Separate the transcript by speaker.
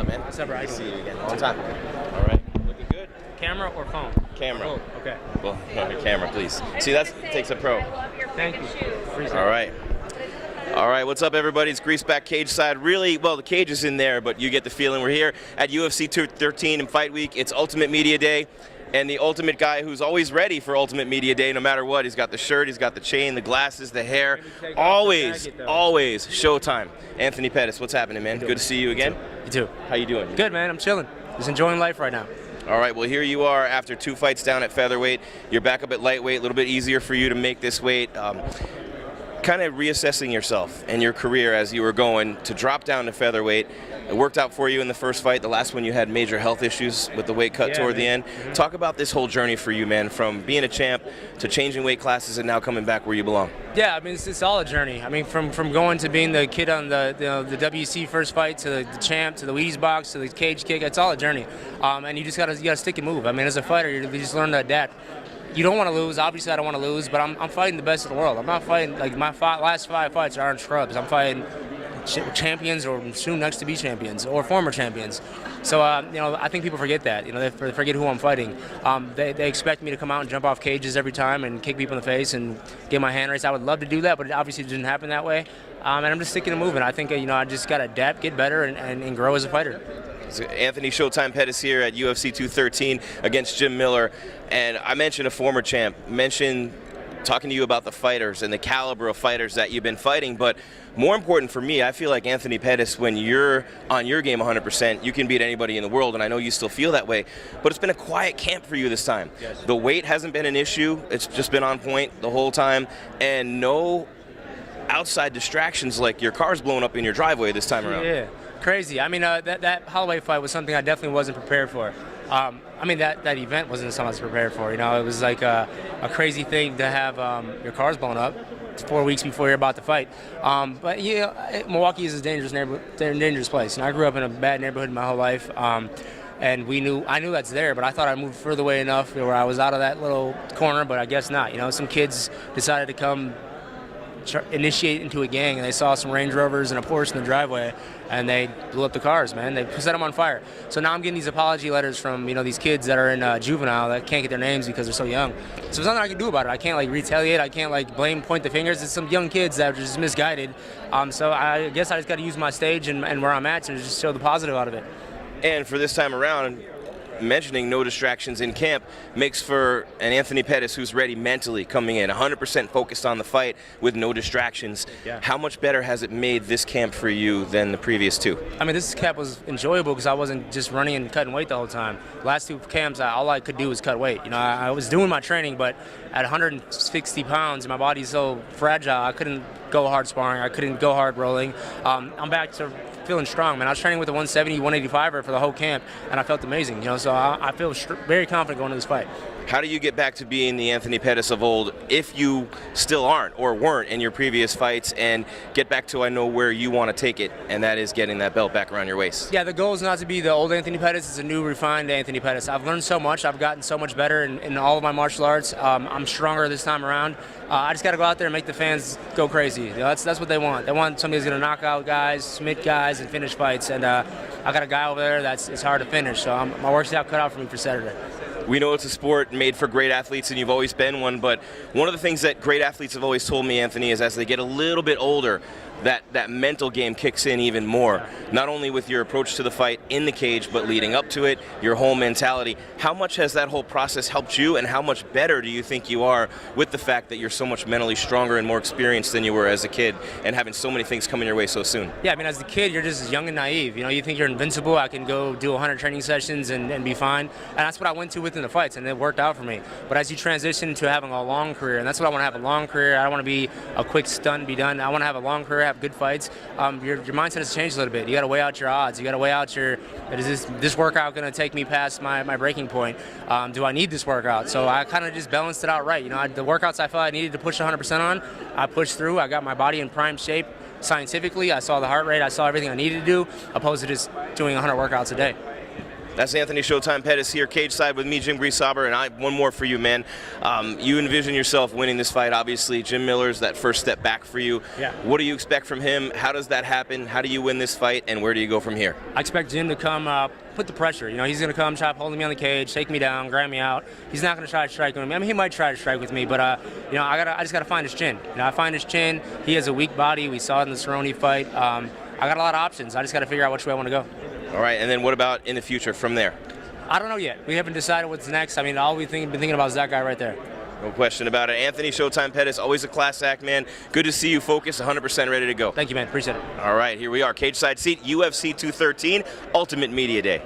Speaker 1: man?
Speaker 2: What's up, bro?
Speaker 1: Good to see you again. Long time. All right. Looking good.
Speaker 2: Camera or phone?
Speaker 1: Camera.
Speaker 2: Oh, okay.
Speaker 1: Well, camera, please. See, that takes a pro.
Speaker 2: Thank you.
Speaker 1: All right. All right, what's up, everybody? It's Greaseback Cage Side. Really, well, the cage is in there, but you get the feeling. We're here at UFC 213 and Fight Week. It's Ultimate Media Day. And the ultimate guy who's always ready for Ultimate Media Day, no matter what. He's got the shirt, he's got the chain, the glasses, the hair. Always Showtime. Anthony Pettis, what's happening, man? Good to see you again.
Speaker 2: You too.
Speaker 1: How you doing?
Speaker 2: Good, man. I'm chilling. Just enjoying life right now.
Speaker 1: All right, well, here you are after 2 fights down at featherweight. You're back up at lightweight, a little bit easier for you to make this weight. Kind of reassessing yourself and your career as you were going to drop down to featherweight. It worked out for you in the first fight. The last one you had major health issues with the weight cut toward the end. Talk about this whole journey for you, man, from being a champ to changing weight classes and now coming back where you belong.
Speaker 2: Yeah, I mean, it's all a journey. I mean, from going to being the kid on the WC first fight to the champ to the Wheaties box to the cage kick, it's all a journey. And you just gotta stick and move. I mean, as a fighter, you just learn to adapt. You don't want to lose. Obviously, I don't want to lose, but I'm fighting the best in the world. I'm not fighting, like, my last 5 fights aren't scrubs. I'm fighting champions or soon next to be champions or former champions. So, I think people forget that. They forget who I'm fighting. They expect me to come out and jump off cages every time and kick people in the face and get my hand raised. I would love to do that, but it obviously didn't happen that way. And I'm just sticking and moving. I think, I just got to adapt, get better, and grow as a fighter.
Speaker 1: So Anthony Showtime Pettis here at UFC 213 against Jim Miller. And I mentioned a former champ, talking to you about the fighters and the caliber of fighters that you've been fighting. But more important for me, I feel like Anthony Pettis, when you're on your game 100%, you can beat anybody in the world, and I know you still feel that way. But it's been a quiet camp for you this time. Yes. The weight hasn't been an issue. It's just been on point the whole time. And no outside distractions like your car's blowing up in your driveway this time around.
Speaker 2: Yeah. Crazy. I mean, that Holloway fight was something I definitely wasn't prepared for. I mean, that event wasn't something I was prepared for. It was like a crazy thing to have your cars blown up 4 weeks before you're about to fight. But yeah, Milwaukee is a dangerous place. And I grew up in a bad neighborhood my whole life. And I knew that's there, but I thought I moved further away enough where I was out of that little corner, but I guess not. Some kids decided to come initiate into a gang, and they saw some Range Rovers and a Porsche in the driveway, and they blew up the cars, man. They set them on fire. So now I'm getting these apology letters from these kids that are in juvenile that can't get their names because they're so young. So there's nothing I can do about it. I can't retaliate. I can't point the fingers. It's some young kids that are just misguided. So I guess I just got to use my stage and where I'm at to just show the positive out of it.
Speaker 1: And for this time around, mentioning no distractions in camp makes for an Anthony Pettis who's ready mentally, coming in 100% focused on the fight with no distractions. Yeah. How much better has it made this camp for you than the previous 2? I
Speaker 2: mean, this camp was enjoyable because I wasn't just running and cutting weight the whole time. Last 2 camps, all I could do was cut weight. I was doing my training, but at 160 pounds, my body's so fragile, I couldn't go hard sparring, I couldn't go hard rolling. I'm back to feeling strong, man. I was training with a 170, 185er for the whole camp, and I felt amazing, so I feel very confident going to this fight.
Speaker 1: How do you get back to being the Anthony Pettis of old if you still aren't or weren't in your previous fights, and get back to, I know, where you want to take it, and that is getting that belt back around your waist?
Speaker 2: Yeah, the goal is not to be the old Anthony Pettis. It's a new, refined Anthony Pettis. I've learned so much. I've gotten so much better in all of my martial arts. I'm stronger this time around. I just got to go out there and make the fans go crazy. That's what they want. They want somebody who's going to knock out guys, submit guys, and finish fights. And I got a guy over there it's hard to finish. So my work's cut out for me for Saturday.
Speaker 1: We know it's a sport made for great athletes, and you've always been one, but one of the things that great athletes have always told me, Anthony, is as they get a little bit older, that mental game kicks in even more, not only with your approach to the fight in the cage, but leading up to it, your whole mentality. How much has that whole process helped you, and how much better do you think you are with the fact that you're so much mentally stronger and more experienced than you were as a kid, and having so many things coming your way so soon?
Speaker 2: Yeah, I mean, as a kid, you're just young and naive. You think you're invincible. I can go do 100 training sessions and be fine, and that's what I went to within the fights, and it worked out for me. But as you transition to having a long career, and that's what I want to have, a long career. I don't want to be a quick stunt and be done. I want to have a long career, have good fights. Your mindset has changed a little bit. You got to weigh out your odds. You got to weigh out is this workout going to take me past my breaking point? Do I need this workout? So I kind of just balanced it out right. The workouts I felt I needed to push 100% on, I pushed through. I got my body in prime shape scientifically. I saw the heart rate. I saw everything I needed to do, opposed to just doing 100 workouts a day.
Speaker 1: That's Anthony Showtime Pettis here, cage side with me, Jim Greaseauber, and one more for you, man. You envision yourself winning this fight, obviously. Jim Miller's that first step back for you.
Speaker 2: Yeah.
Speaker 1: What do you expect from him? How does that happen? How do you win this fight, and where do you go from here?
Speaker 2: I expect Jim to come put the pressure. You know, he's going to come, try holding me on the cage, take me down, grab me out. He's not going to try to strike with me. I mean, he might try to strike with me, but you know, I just got to find his chin. You know, I find his chin. He has a weak body. We saw it in the Cerrone fight. I got a lot of options. I just got to figure out which way I want to go.
Speaker 1: All right, and then what about in the future from there?
Speaker 2: I don't know yet. We haven't decided what's next. I mean, all we've been thinking about is that guy right there.
Speaker 1: No question about it. Anthony Showtime Pettis, always a class act, man. Good to see you focused, 100% ready to go.
Speaker 2: Thank you, man. Appreciate it.
Speaker 1: All right, here we are, cage side seat, UFC 213, Ultimate Media Day.